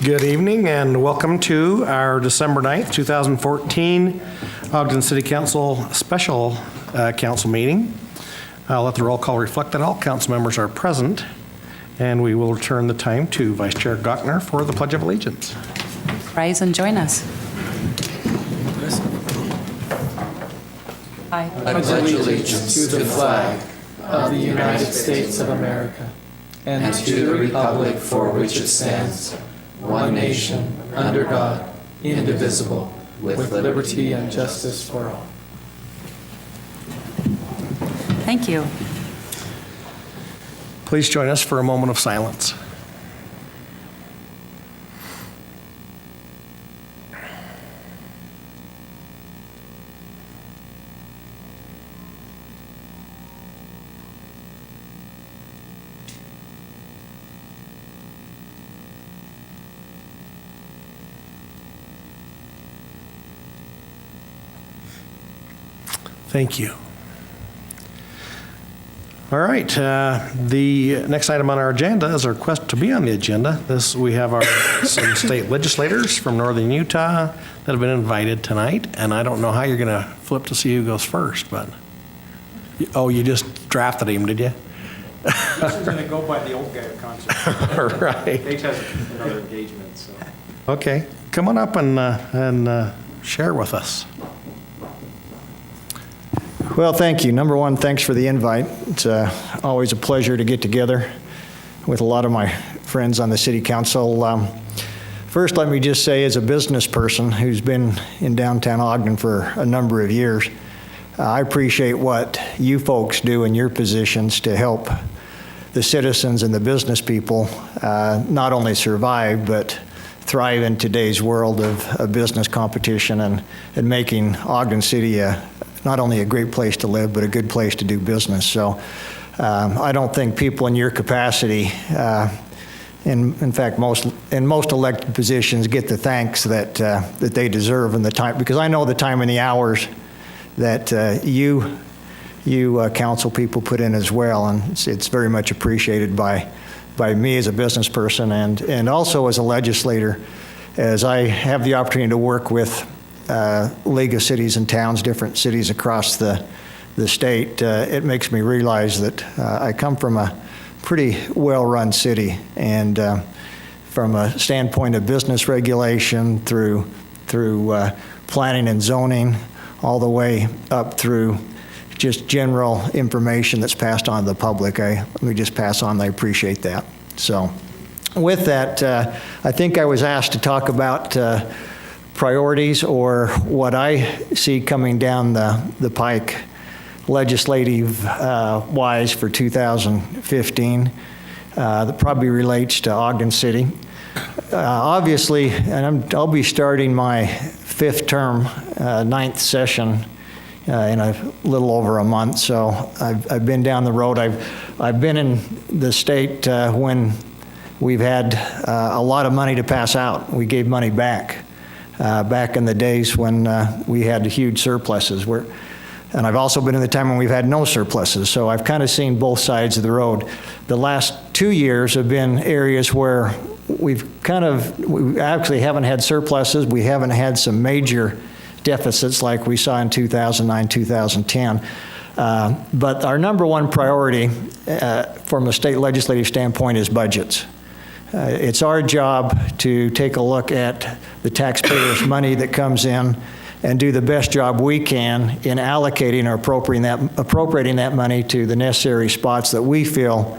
Good evening and welcome to our December 9th, 2014 Ogden City Council special council meeting. I'll let the roll call reflect that all council members are present, and we will return the time to Vice Chair Gochner for the Pledge of Allegiance. Rise and join us. I pledge allegiance to the flag of the United States of America and to the republic for which it stands, one nation, under God, indivisible, with liberty and justice for all. Thank you. Please join us for a moment of silence. Thank you. All right, the next item on our agenda is a request to be on the agenda. We have some state legislators from northern Utah that have been invited tonight, and I don't know how you're going to flip to see who goes first, but, oh, you just drafted him, did you? I'm going to go by the old guy concept. All right. Nate has another engagement, so. Okay, come on up and share with us. Well, thank you. Number one, thanks for the invite. It's always a pleasure to get together with a lot of my friends on the City Council. First, let me just say, as a business person who's been in downtown Ogden for a number of years, I appreciate what you folks do in your positions to help the citizens and the business people not only survive, but thrive in today's world of business competition and making Ogden City not only a great place to live, but a good place to do business. So I don't think people in your capacity, in fact, most elected positions get the thanks that they deserve in the time, because I know the time and the hours that you council people put in as well, and it's very much appreciated by me as a business person and also as a legislator, as I have the opportunity to work with League of Cities and Towns, different cities across the state. It makes me realize that I come from a pretty well-run city, and from a standpoint of business regulation through planning and zoning, all the way up through just general information that's passed on to the public. Let me just pass on, I appreciate that. So with that, I think I was asked to talk about priorities, or what I see coming down the pike legislative wise for 2015 that probably relates to Ogden City. Obviously, and I'll be starting my fifth term, ninth session in a little over a month, so I've been down the road. I've been in the state when we've had a lot of money to pass out. We gave money back in the days when we had huge surpluses. And I've also been in the time when we've had no surpluses, so I've kind of seen both sides of the road. The last 2 years have been areas where we actually haven't had surpluses. We haven't had some major deficits like we saw in 2009, 2010. But our number one priority from a state legislative standpoint is budgets. It's our job to take a look at the taxpayers' money that comes in and do the best job we can in allocating or appropriating that money to the necessary spots that we feel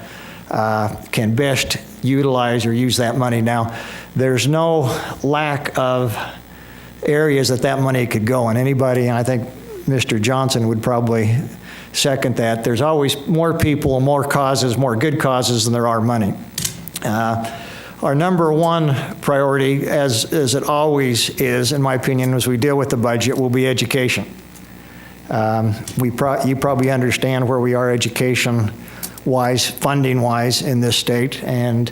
can best utilize or use that money. Now, there's no lack of areas that money could go, and anybody, and I think Mr. Johnson would probably second that, there's always more people, more causes, more good causes than there are money. Our number one priority, as it always is, in my opinion, as we deal with the budget, will be education. You probably understand where we are education-wise, funding-wise in this state, and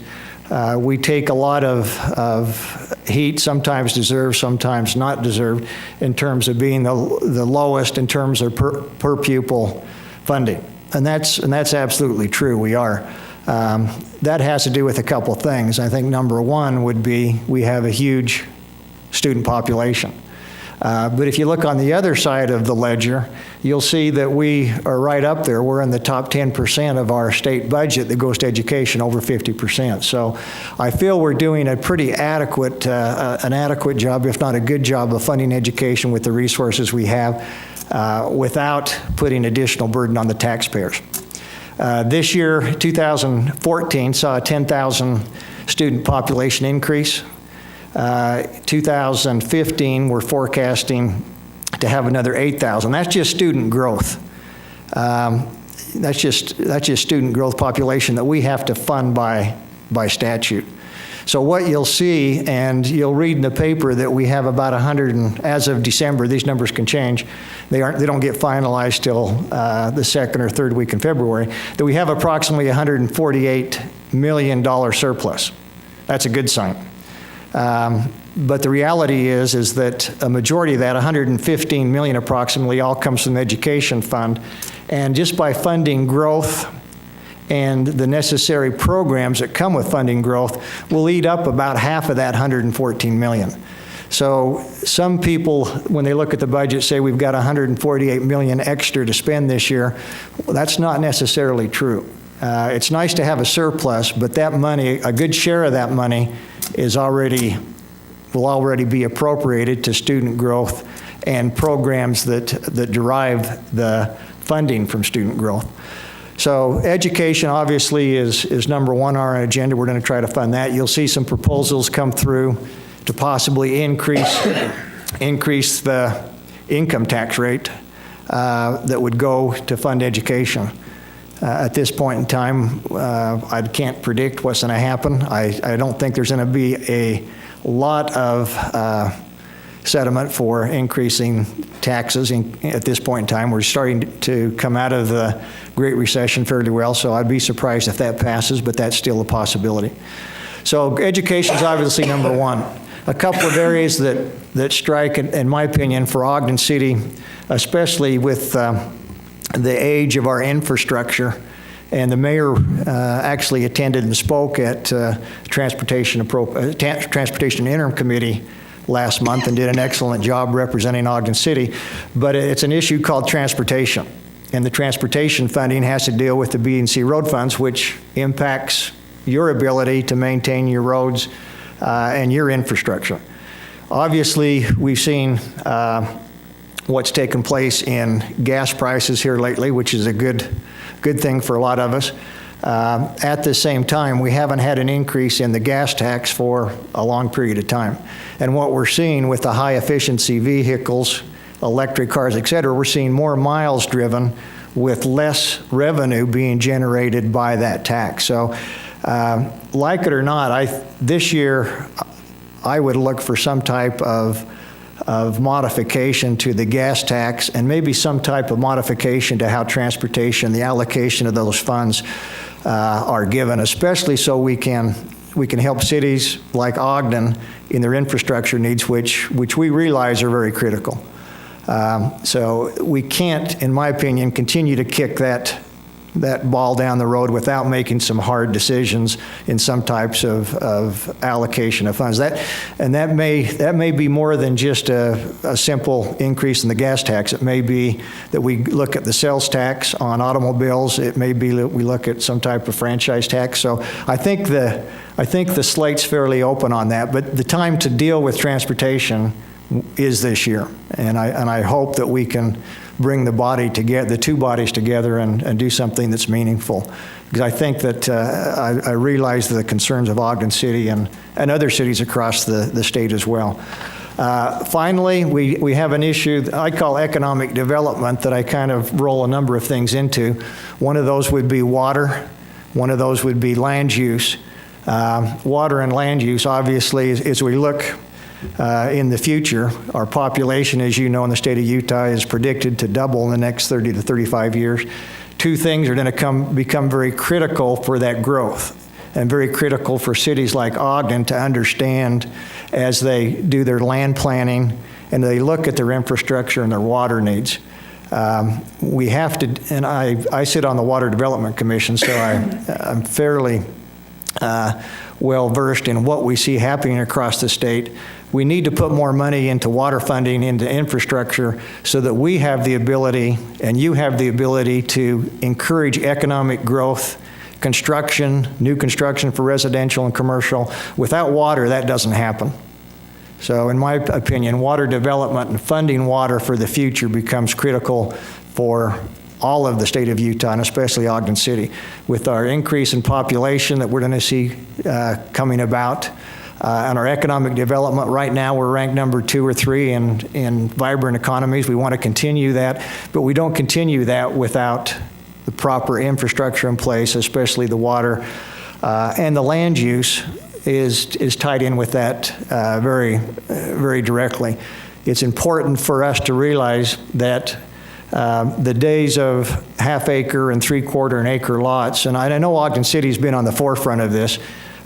we take a lot of heat, sometimes deserved, sometimes not deserved, in terms of being the lowest in terms of per pupil funding. And that's absolutely true, we are. That has to do with a couple things. I think number one would be we have a huge student population. But if you look on the other side of the ledger, you'll see that we are right up there. We're in the top 10% of our state budget that goes to education, over 50%. So I feel we're doing a pretty adequate, an adequate job, if not a good job, of funding education with the resources we have without putting additional burden on the taxpayers. This year, 2014, saw a 10,000 student population increase. 2015, we're forecasting to have another 8,000. That's just student growth. That's just student growth population that we have to fund by statute. So what you'll see, and you'll read in the paper that we have about 100, and as of December, these numbers can change. They don't get finalized till the second or third week in February. That we have approximately $148 million surplus. That's a good sign. But the reality is that a majority of that, $115 million approximately, all comes from the education fund. And just by funding growth and the necessary programs that come with funding growth, we'll eat up about half of that $114 million. So some people, when they look at the budget, say we've got $148 million extra to spend this year. Well, that's not necessarily true. It's nice to have a surplus, but that money, a good share of that money, will already be appropriated to student growth and programs that derive the funding from student growth. So education obviously is number one on our agenda. We're going to try to fund that. You'll see some proposals come through to possibly increase the income tax rate that would go to fund education. At this point in time, I can't predict what's going to happen. I don't think there's going to be a lot of sentiment for increasing taxes at this point in time. We're starting to come out of the Great Recession fairly well, so I'd be surprised if that passes, but that's still a possibility. So education is obviously number one. A couple of areas that strike, in my opinion, for Ogden City, especially with the age of our infrastructure, and the mayor actually attended and spoke at Transportation Interim Committee last month and did an excellent job representing Ogden City. But it's an issue called transportation. And the transportation funding has to deal with the B&C road funds, which impacts your ability to maintain your roads and your infrastructure. Obviously, we've seen what's taken place in gas prices here lately, which is a good thing for a lot of us. At the same time, we haven't had an increase in the gas tax for a long period of time. And what we're seeing with the high efficiency vehicles, electric cars, et cetera, we're seeing more miles driven with less revenue being generated by that tax. So like it or not, this year I would look for some type of modification to the gas tax and maybe some type of modification to how transportation, the allocation of those funds are given, especially so we can help cities like Ogden in their infrastructure needs, which we realize are very critical. So we can't, in my opinion, continue to kick that ball down the road without making some hard decisions in some types of allocation of funds. That may be more than just a simple increase in the gas tax. It may be that we look at the sales tax on automobiles. It may be that we look at some type of franchise tax. So I think the slate's fairly open on that. But the time to deal with transportation is this year, and I hope that we can bring the two bodies together and do something that's meaningful. Because I think that I realize the concerns of Ogden City and other cities across the state as well. Finally, we have an issue that I call economic development that I kind of roll a number of things into. One of those would be water. One of those would be land use. Water and land use, obviously, as we look in the future, our population, as you know, in the state of Utah is predicted to double in the next 30 to 35 years. Two things are going to become very critical for that growth and very critical for cities like Ogden to understand as they do their land planning and they look at their infrastructure and their water needs. We have to, and I sit on the Water Development Commission, so I'm fairly well-versed in what we see happening across the state. We need to put more money into water funding, into infrastructure, so that we have the ability, and you have the ability, to encourage economic growth, construction, new construction for residential and commercial. Without water, that doesn't happen. So in my opinion, water development and funding water for the future becomes critical for all of the state of Utah, and especially Ogden City. With our increase in population that we're going to see coming about, and our economic development, right now we're ranked number 2 or 3 in vibrant economies. We want to continue that, but we don't continue that without the proper infrastructure in place, especially the water. And the land use is tied in with that very, very directly. It's important for us to realize that the days of half-acre and three-quarter and acre lots, and I know Ogden City's been on the forefront of this,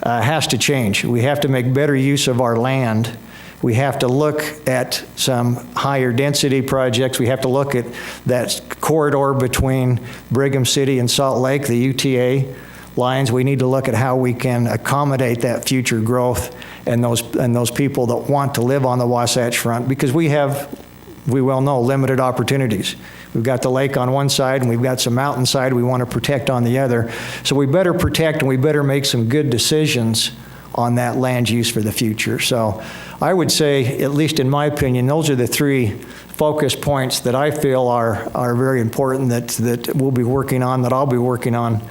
has to change. We have to make better use of our land. We have to look at some higher density projects. We have to look at that corridor between Brigham City and Salt Lake, the UTA lines. We need to look at how we can accommodate that future growth and those people that want to live on the Wasatch Front, because we well know, limited opportunities. We've got the lake on one side and we've got some mountainside we want to protect on the other. So we better protect and we better make some good decisions on that land use for the future. So I would say, at least in my opinion, those are the 3 focus points that I feel are very important that we'll be working on, that I'll be working on,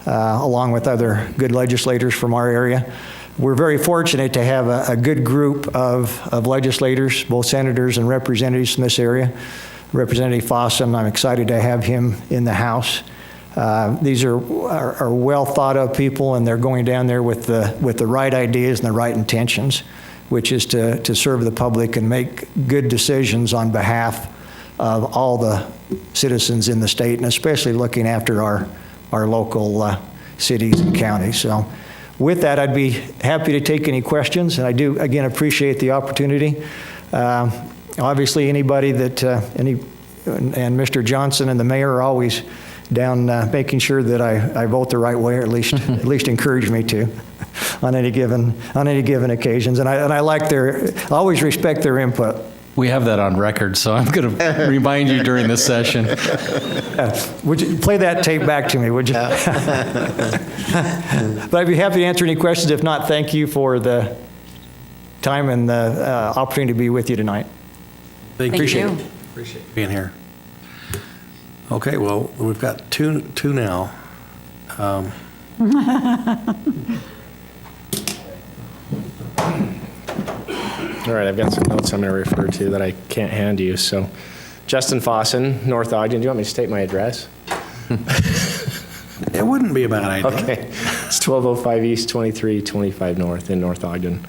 along with other good legislators from our area. We're very fortunate to have a good group of legislators, both senators and representatives from this area. Representative Fossen, I'm excited to have him in the House. These are well thought of people, and they're going down there with the right ideas and the right intentions, which is to serve the public and make good decisions on behalf of all the citizens in the state, and especially looking after our local cities and counties. So with that, I'd be happy to take any questions, and I do, again, appreciate the opportunity. Obviously, anybody and Mr. Johnson and the mayor are always down making sure that I vote the right way, or at least encourage me to on any given occasions. And I always respect their input. We have that on record, so I'm going to remind you during this session. Would you play that tape back to me, would you? But I'd be happy to answer any questions. If not, thank you for the time and the opportunity to be with you tonight. Thank Appreciate you. it. Appreciate being here. Okay, well, we've got two now. All right, I've got some notes I'm going to refer to that I can't hand you. So, Justin Fossen, North Ogden. Do you want me to state my address? It wouldn't be a bad idea. Okay. It's 1205 East, 2325 North in North Ogden.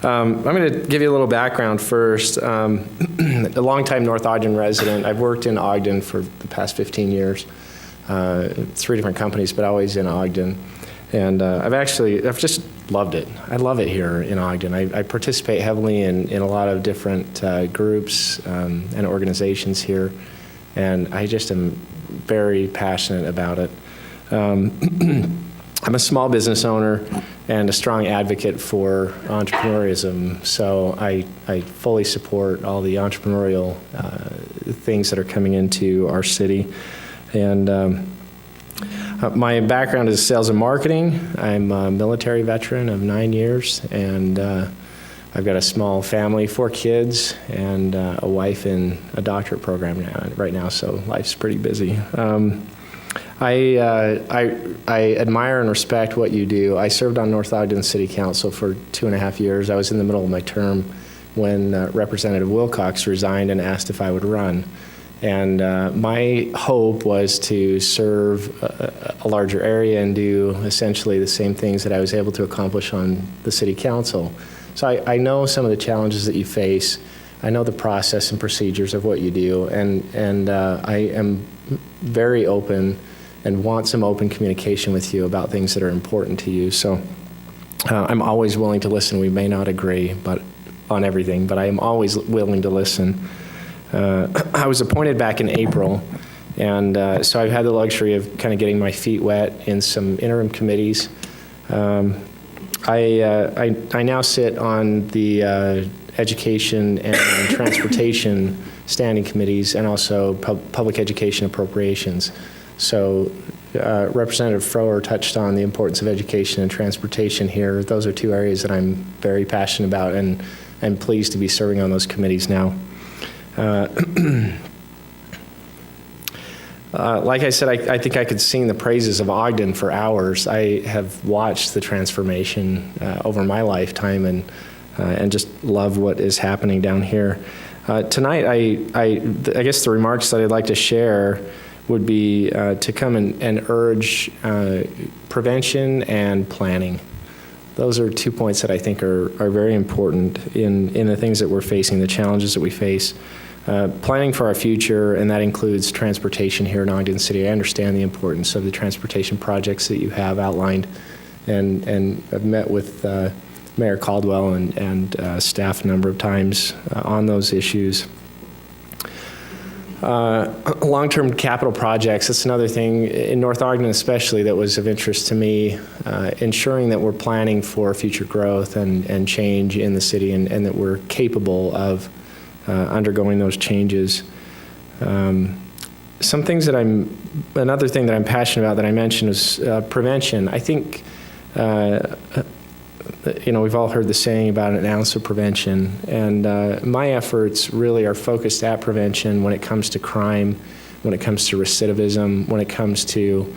I'm going to give you a little background first. A longtime North Ogden resident. I've worked in Ogden for the past 15 years. 3 different companies, but always in Ogden. And I've just loved it. I love it here in Ogden. I participate heavily in a lot of different groups and organizations here, and I just am very passionate about it. I'm a small business owner and a strong advocate for entrepreneurism, so I fully support all the entrepreneurial things that are coming into our city. And my background is sales and marketing. I'm a military veteran of 9 years, and I've got a small family, 4 kids, and a wife in a doctorate program right now, so life's pretty busy. I admire and respect what you do. I served on North Ogden City Council for 2.5 years. I was in the middle of my term when Representative Wilcox resigned and asked if I would run. And my hope was to serve a larger area and do essentially the same things that I was able to accomplish on the city council. So I know some of the challenges that you face. I know the process and procedures of what you do, and I am very open and want some open communication with you about things that are important to you. So I'm always willing to listen. We may not agree on everything, but I am always willing to listen. I was appointed back in April, and so I've had the luxury of kind of getting my feet wet in some interim committees. I now sit on the Education and Transportation Standing Committees, and also Public Education Appropriations. So Representative Froer touched on the importance of education and transportation here. Those are two areas that I'm very passionate about, and I'm pleased to be serving on those committees now. Like I said, I think I could sing the praises of Ogden for hours. I have watched the transformation over my lifetime, and just love what is happening down here. Tonight, I guess the remarks that I'd like to share would be to come and urge prevention and planning. Those are 2 points that I think are very important in the things that we're facing, the challenges that we face. Planning for our future, and that includes transportation here in Ogden City. I understand the importance of the transportation projects that you have outlined, and I've met with Mayor Caldwell and staff a number of times on those issues. Long-term capital projects, that's another thing in North Ogden especially that was of interest to me, ensuring that we're planning for future growth and change in the city, and that we're capable of undergoing those changes. Another thing that I'm passionate about that I mentioned was prevention. I think, we've all heard the saying about an ounce of prevention, and my efforts really are focused at prevention when it comes to crime, when it comes to recidivism, when it comes to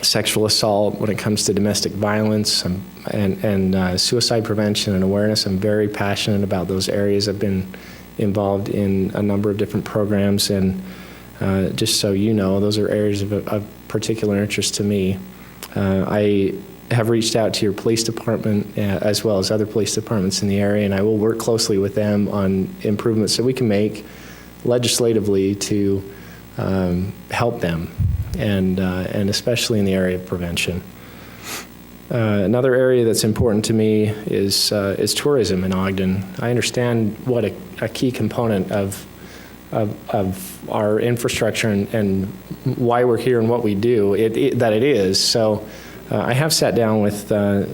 sexual assault, when it comes to domestic violence, and suicide prevention and awareness. I'm very passionate about those areas. I've been involved in a number of different programs, and just so you know, those are areas of particular interest to me. I have reached out to your police department as well as other police departments in the area, and I will work closely with them on improvements that we can make legislatively to help them, and especially in the area of prevention. Another area that's important to me is tourism in Ogden. I understand what a key component of our infrastructure and why we're here and what we do that it is. So I have sat down with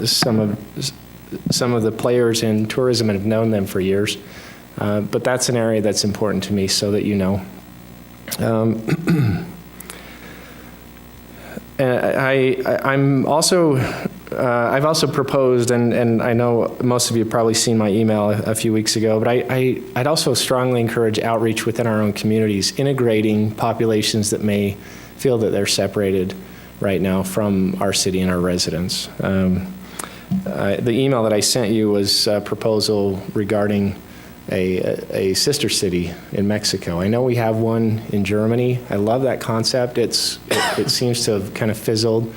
some of the players in tourism and have known them for years, but that's an area that's important to me, so that you know. I've also proposed, and I know most of you have probably seen my email a few weeks ago, but I'd also strongly encourage outreach within our own communities, integrating populations that may feel that they're separated right now from our city and our residents. The email that I sent you was a proposal regarding a sister city in Mexico. I know we have one in Germany. I love that concept. It seems to have kind of fizzled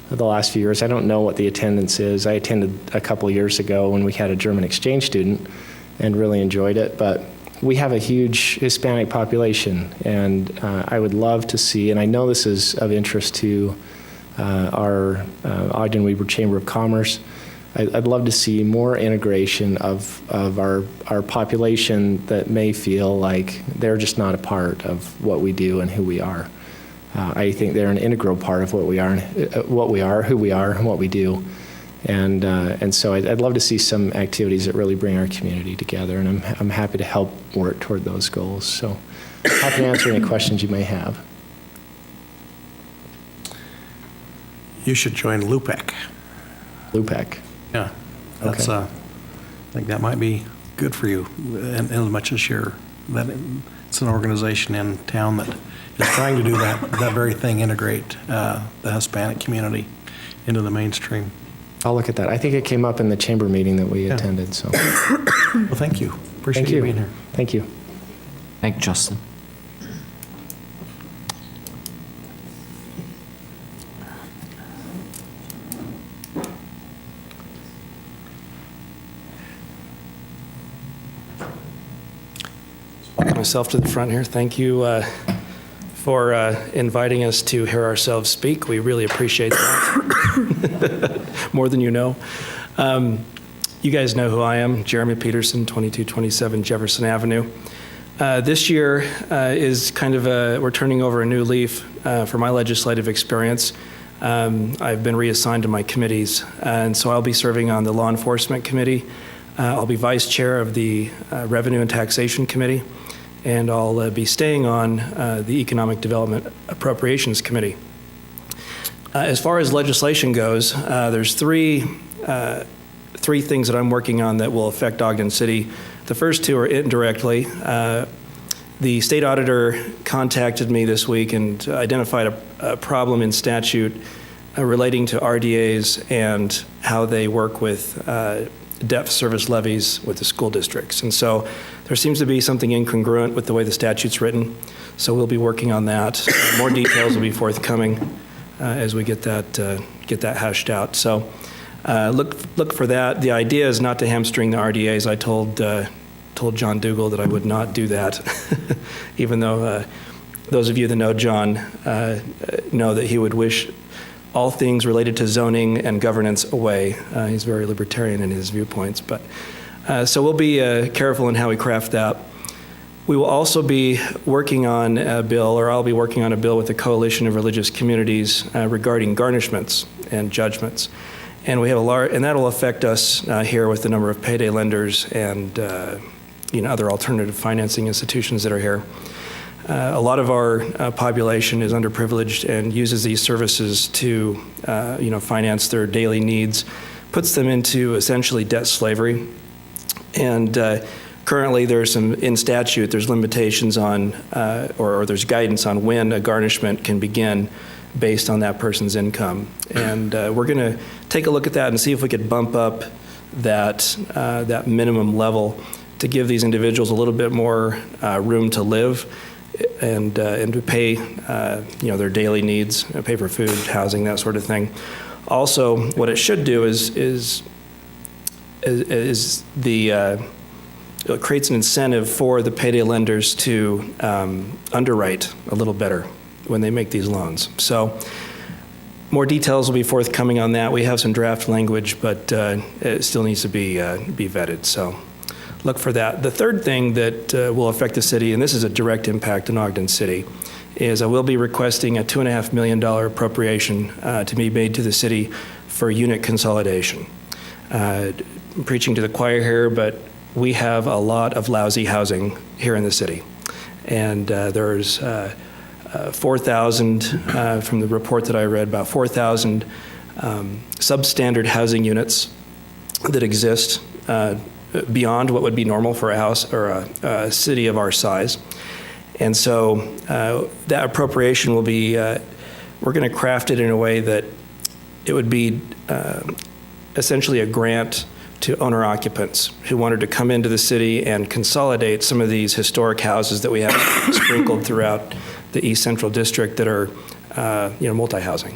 the last few years. I don't know what the attendance is. I attended a couple years ago when we had a German exchange student and really enjoyed it, but we have a huge Hispanic population, and I would love to see, and I know this is of interest to our Ogden-Weber Chamber of Commerce, I'd love to see more integration of our population that may feel like they're just not a part of what we do and who we are. I think they're an integral part of what we are, who we are, and what we do. And so I'd love to see some activities that really bring our community together, and I'm happy to help work toward those goals. So happy to answer any questions you may have. You should join LUPEC. LUPEC. Yeah, that's. Okay. I think that might be good for you, and as much as it's an organization in town that is trying to do that very thing, integrate the Hispanic community into the mainstream. I'll look at that. I think it came up in the chamber meeting that we attended. So, well, thank you. Appreciate you being here. Thank you. Thank you, Justin. Myself to the front here. Thank you for inviting us to hear ourselves speak. We really appreciate that. More than you know. You guys know who I am, Jeremy Peterson, 2227 Jefferson Avenue. This year is kind of we're turning over a new leaf for my legislative experience. I've been reassigned to my committees, and so I'll be serving on the Law Enforcement Committee. I'll be vice chair of the Revenue and Taxation Committee, and I'll be staying on the Economic Development Appropriations Committee. As far as legislation goes, there's three things that I'm working on that will affect Ogden City. The first two are indirectly. The state auditor contacted me this week and identified a problem in statute relating to RDAs and how they work with debt service levies with the school districts. And so there seems to be something incongruent with the way the statute's written. So we'll be working on that. More details will be forthcoming as we get that hashed out. So look for that. The idea is not to hamstring the RDAs. I told John Dougal that I would not do that, even though those of you that know John know that he would wish all things related to zoning and governance away. He's very libertarian in his viewpoints, but so we'll be careful in how we craft that. We will also be working on a bill, or I'll be working on a bill with the Coalition of Religious Communities regarding garnishments and judgments. And we have and that'll affect us here with the number of payday lenders and other alternative financing institutions that are here. A lot of our population is underprivileged and uses these services to, finance their daily needs, puts them into essentially debt slavery. And currently, in statute, there's limitations on, or there's guidance on when a garnishment can begin based on that person's income. And we're going to take a look at that and see if we could bump up that minimum level to give these individuals a little bit more room to live and to pay their daily needs, pay for food, housing, that sort of thing. Also, what it should do is it creates an incentive for the payday lenders to underwrite a little better when they make these loans. So more details will be forthcoming on that. We have some draft language, but it still needs to be vetted. So look for that. The third thing that will affect the city, and this is a direct impact in Ogden City, is I will be requesting a $2.5 million appropriation to be made to the city for unit consolidation. I'm preaching to the choir here, but we have a lot of lousy housing here in the city. And there's 4,000, from the report that I read, about 4,000 substandard housing units that exist beyond what would be normal for a house or a city of our size. And so that appropriation will be, we're going to craft it in a way that it would be essentially a grant to owner-occupants who wanted to come into the city and consolidate some of these historic houses that we have sprinkled throughout the East Central District that are, multi-housing.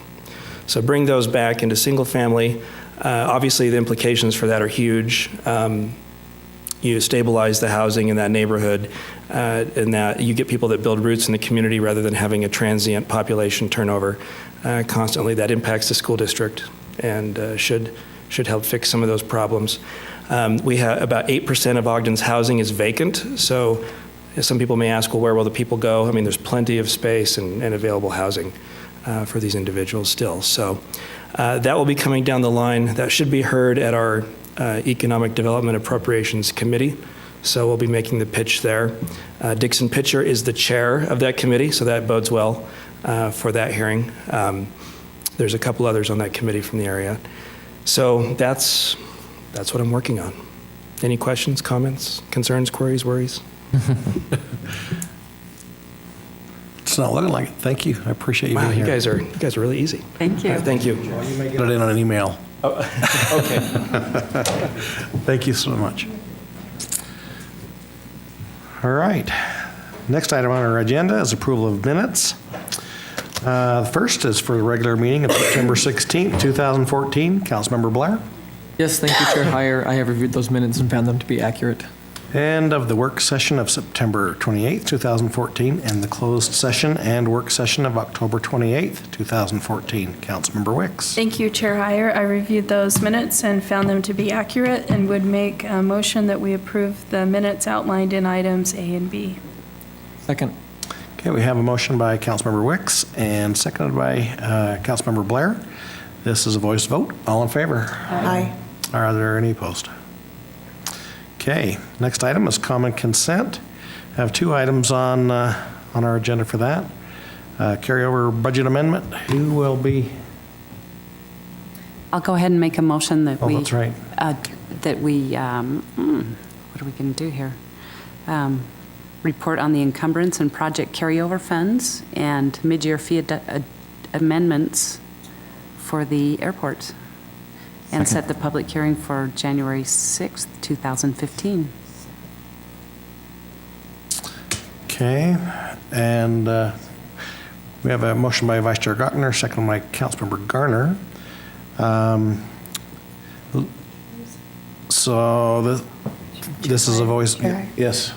So bring those back into single-family. Obviously, the implications for that are huge. You stabilize the housing in that neighborhood, and that you get people that build roots in the community rather than having a transient population turnover constantly. That impacts the school district and should help fix some of those problems. We have about 8% of Ogden's housing is vacant, so some people may ask, well, where will the people go? I mean, there's plenty of space and available housing for these individuals still. So that will be coming down the line. That should be heard at our Economic Development Appropriations Committee, so we'll be making the pitch there. Dixon Pitcher is the chair of that committee, so that bodes well for that hearing. There's a couple others on that committee from the area. So that's what I'm working on. Any questions, comments, concerns, queries, worries? It's not looking like it. Thank you. I appreciate you Wow, being you here. guys are really easy. Thank you. Thank you. Well, you may get it in on an email. Okay. Thank you so much. All right. Next item on our agenda is approval of minutes. The first is for the regular meeting of September 16th, 2014. Councilmember Blair. Yes, thank you, Chair Heyer. I have reviewed those minutes and found them to be accurate. And of the work session of September 28th, 2014, and the closed session and work session of October 28th, 2014. Councilmember Wicks. Thank you, Chair Heyer. I reviewed those minutes and found them to be accurate and would make a motion that we approve the minutes outlined in items A and B. Second. Okay, we have a motion by Councilmember Wicks and seconded by Councilmember Blair. This is a voice vote. All in favor? Aye. Are there any opposed? Okay, next item is common consent. I have two items on our agenda for that. Carryover budget amendment. Who will be? I'll go ahead and make a motion that Oh, we... that's right. What are we going to do here? Report on the encumbrance and project carryover funds and mid-year fee amendments for the airport. And set the public hearing for January 6th, 2015. Okay, and we have a motion by Vice Chair Gottner, second by Councilmember Garner. So this is a voice, yes.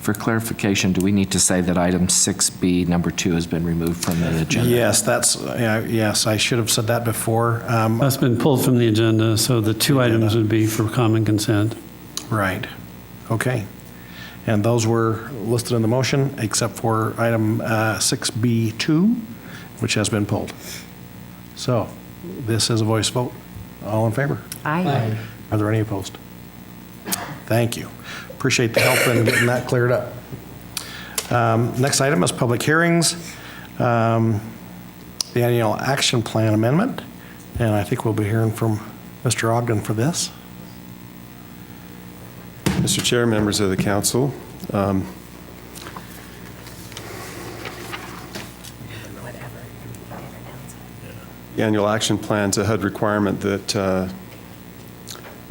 For clarification, do we need to say that item 6B, number 2, has been removed from the agenda? Yes, yes, I should have said that before. That's been pulled from the agenda, so the two items would be for common consent. Right, okay. And those were listed in the motion, except for item 6B2, which has been pulled. So this is a voice vote. All in favor? Aye. Are there any opposed? Thank you. Appreciate the help in getting that cleared up. Next item is public hearings. The annual action plan amendment, and I think we'll be hearing from Mr. Ogden for this. Mr. Chair, members of the council, the annual action plan is a HUD requirement that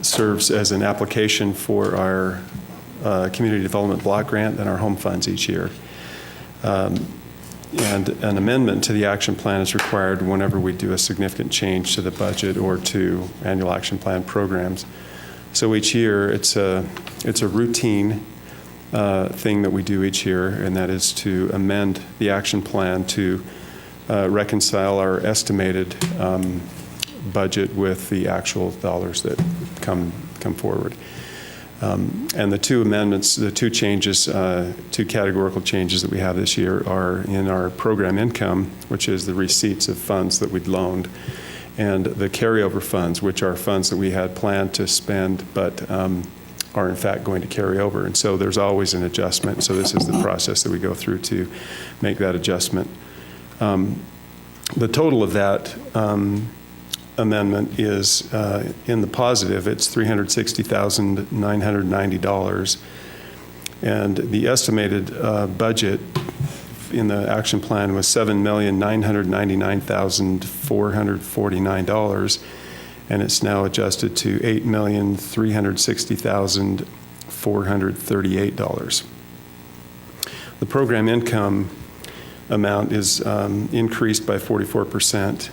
serves as an application for our community development block grant and our home funds each year. And an amendment to the action plan is required whenever we do a significant change to the budget or to annual action plan programs. So each year, it's a routine thing that we do each year, and that is to amend the action plan to reconcile our estimated budget with the actual dollars that come forward. And the two amendments, the two changes, two categorical changes that we have this year are in our program income, which is the receipts of funds that we'd loaned, and the carryover funds, which are funds that we had planned to spend but are in fact going to carry over. And so there's always an adjustment. So this is the process that we go through to make that adjustment. The total of that amendment is in the positive. It's $360,990. And the estimated budget in the action plan was $7,999,449, and it's now adjusted to $8,360,438. The program income amount is increased by 44%.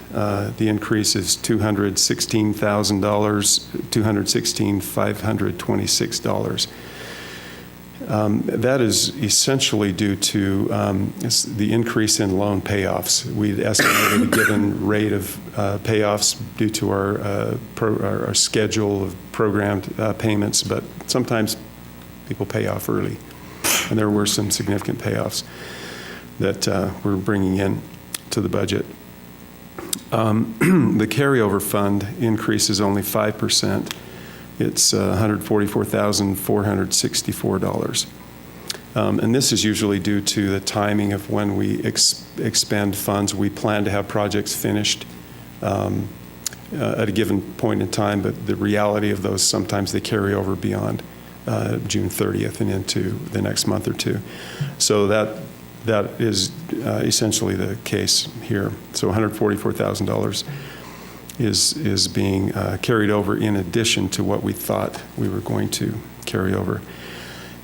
The increase is $216,526. That is essentially due to the increase in loan payoffs. We'd estimated a given rate of payoffs due to our schedule of programmed payments, but sometimes people pay off early, and there were some significant payoffs that we're bringing in to the budget. The carryover fund increase is only 5%. It's $144,464. And this is usually due to the timing of when we expend funds. We plan to have projects finished at a given point in time, but the reality of those, sometimes they carry over beyond June 30th and into the next month or two. So that is essentially the case here. So $144,000 is being carried over in addition to what we thought we were going to carry over.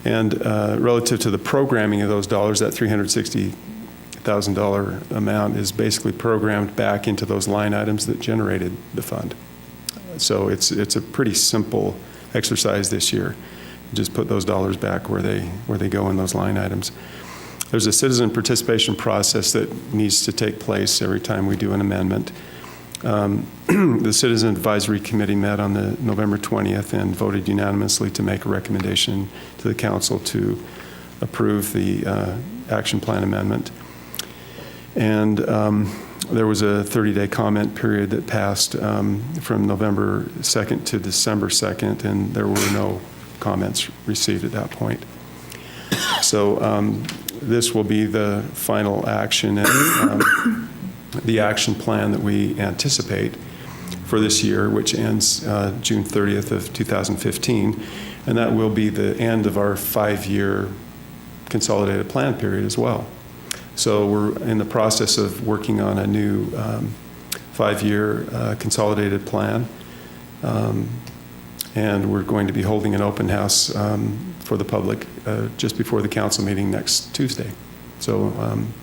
And relative to the programming of those dollars, that $360,000 amount is basically programmed back into those line items that generated the fund. So it's a pretty simple exercise this year. Just put those dollars back where they go in those line items. There's a citizen participation process that needs to take place every time we do an amendment. The Citizen Advisory Committee met on the November 20th and voted unanimously to make a recommendation to the council to approve the action plan amendment. And there was a 30-day comment period that passed from November 2nd to December 2nd, and there were no comments received at that point. So this will be the final action and the action plan that we anticipate for this year, which ends June 30th of 2015, and that will be the end of our 5-year consolidated plan period as well. So we're in the process of working on a new 5-year consolidated plan, and we're going to be holding an open house for the public just before the council meeting next Tuesday. So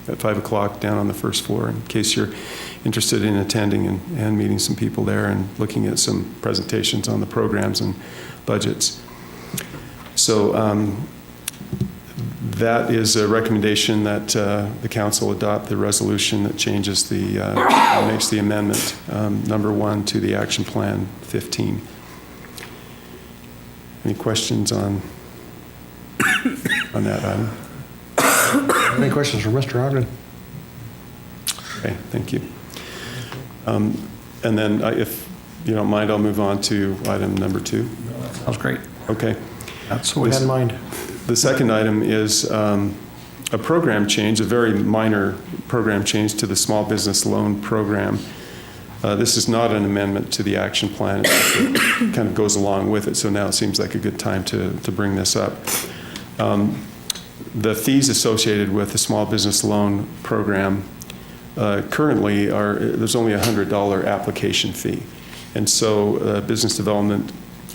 at 5 o'clock down on the first floor, in case you're interested in attending and meeting some people there and looking at some presentations on the programs and budgets. So that is a recommendation that the council adopt the resolution that changes the, makes the amendment number 1 to the action plan 15. Any questions on that item? Any questions for Mr. Ogden? Okay, thank you. And then if you don't mind, I'll move on to item number 2. Sounds great. Okay. That's what we had in mind. The second item is a program change, a very minor program change to the small business loan program. This is not an amendment to the action plan. It kind of goes along with it, so now it seems like a good time to bring this up. The fees associated with the small business loan program currently there's only a $100 application fee. And so Business Development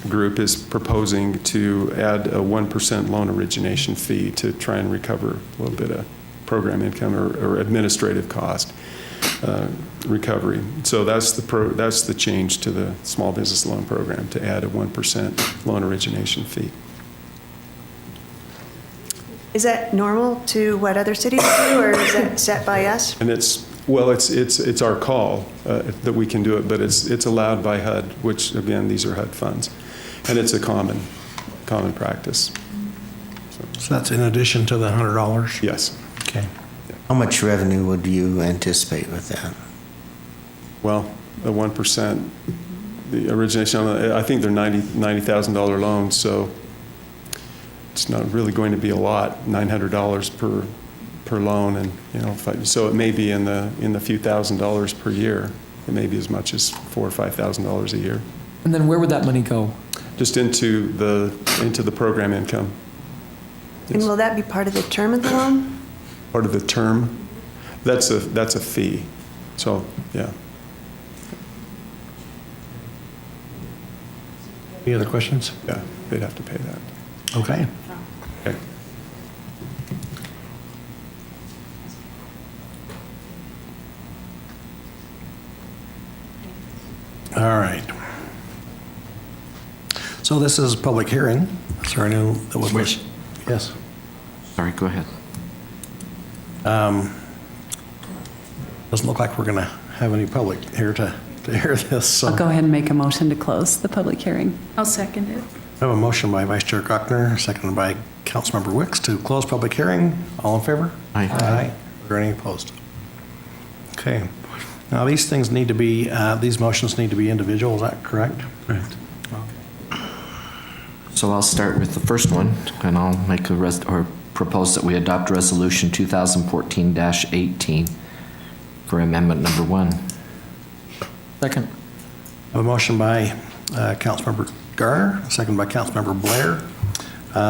Group is proposing to add a 1% loan origination fee to try and recover a little bit of program income or administrative cost recovery. So that's the change to the small business loan program, to add a 1% loan origination fee. Is that normal to what other cities do, or is that set by us? And it's our call that we can do it, but it's allowed by HUD, which again, these are HUD funds, and it's a common practice. So that's in addition to the $100? Yes. Okay. How much revenue would you anticipate with that? Well, the 1%, the origination, I think they're $90,000 loans, so it's not really going to be a lot, $900 per loan, and so it may be in the few $1,000s per year. It may be as much as $4,000 or $5,000 a year. And then where would that money go? Just into the program income. And will that be part of the term of the loan? Part of the term, that's a fee. So yeah. Any other questions? Yeah, they'd have to pay that. Okay. Okay. All right. So this is a public hearing. Is there any that was wished? Yes. Sorry, go ahead. Doesn't look like we're going to have any public here to hear this. So I'll go ahead and make a motion to close the public hearing. I'll second it. I have a motion by Vice Chair Gochner, seconded by Councilmember Wicks to close public hearing. All in favor? Aye. Aye. Are there any opposed? Okay. Now, these things need to be, these motions need to be individual, is that correct? Correct. So I'll start with the first one, and I'll make or propose that we adopt Resolution 2014-18 for amendment number 1. Second. I have a motion by Councilmember Garner, seconded by Councilmember Blair,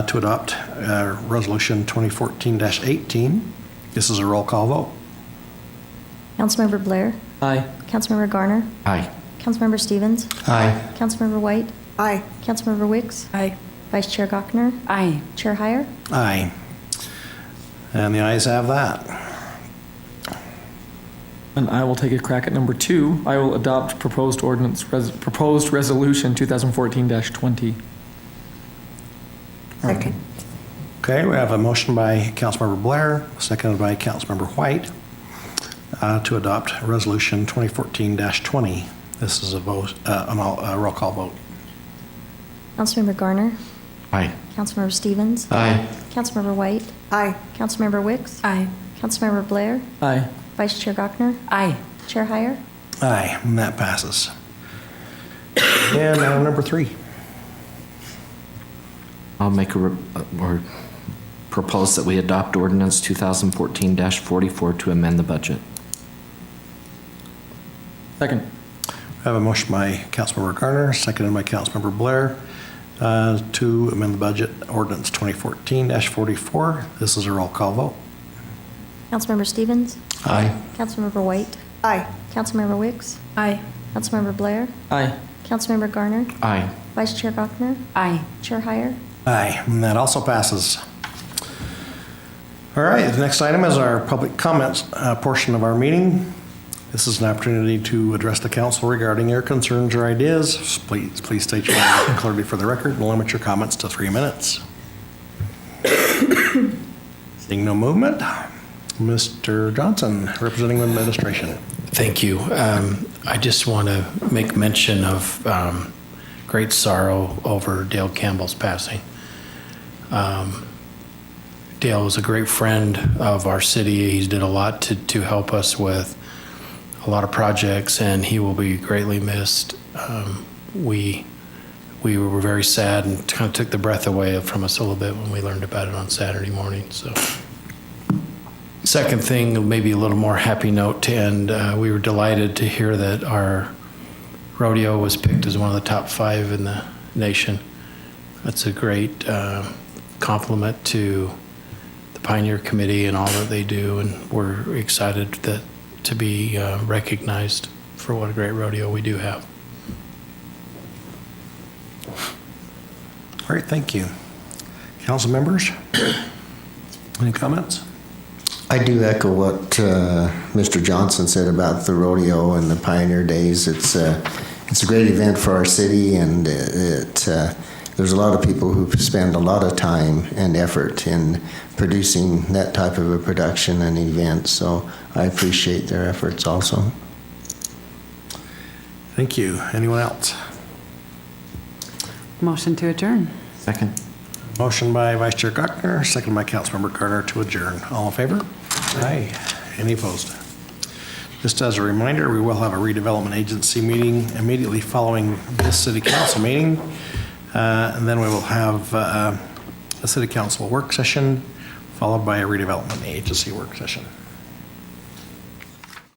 to adopt Resolution 2014-18. This is a roll call vote. Councilmember Blair? Aye. Councilmember Garner? Aye. Councilmember Stevens? Aye. Councilmember White? Aye. Councilmember Wicks? Aye. Vice Chair Gochner? Aye. Chair Heyer? Aye. And the ayes have that. And I will take a crack at number 2. I will adopt proposed resolution 2014-20. Second. Okay, we have a motion by Councilmember Blair, seconded by Councilmember White, to adopt Resolution 2014-20. This is a vote, a roll call vote. Councilmember Garner. Aye. Councilmember Stevens. Aye. Councilmember White. Aye. Councilmember Wicks. Aye. Councilmember Blair. Aye. Vice Chair Gochner. Aye. Chair Hire. Aye, and that passes. And item number 3. I'll make or propose that we adopt ordinance 2014-44 to amend the budget. Second. I have a motion by Councilmember Garner, seconded by Councilmember Blair, to amend the budget ordinance 2014-44. This is a roll call vote. Councilmember Stevens. Aye. Councilmember White. Aye. Councilmember Wicks. Aye. Councilmember Blair. Aye. Councilmember Garner. Aye. Vice Chair Gochner. Aye. Chair Hire. Aye, and that also passes. All right, the next item is our public comments portion of our meeting. This is an opportunity to address the council regarding your concerns or ideas. Please state your name clearly for the record and limit your comments to 3 minutes. Seeing no movement, Mr. Johnson, representing the administration. Thank you. I just want to make mention of great sorrow over Dale Campbell's passing. Dale was a great friend of our city. He's did a lot to help us with a lot of projects, and he will be greatly missed. We were very sad and kind of took the breath away from us a little bit when we learned about it on Saturday morning. So, second thing, maybe a little more happy note to end. We were delighted to hear that our rodeo was picked as one of the top 5 in the nation. That's a great compliment to the Pioneer Committee and all that they do, and we're excited to be recognized for what a great rodeo we do have. All right, thank you. Council members, any comments? I do echo what Mr. Johnson said about the rodeo and the Pioneer Days. It's a great event for our city, and there's a lot of people who spend a lot of time and effort in producing that type of a production and event, so I appreciate their efforts also. Thank you. Anyone else? Motion to adjourn. Second. Motion by Vice Chair Gochner, second by Councilmember Garner to adjourn. All in favor? Aye. Any opposed? Just as a reminder, we will have a redevelopment agency meeting immediately following this city council meeting. And then we will have a city council work session followed by a redevelopment agency work session.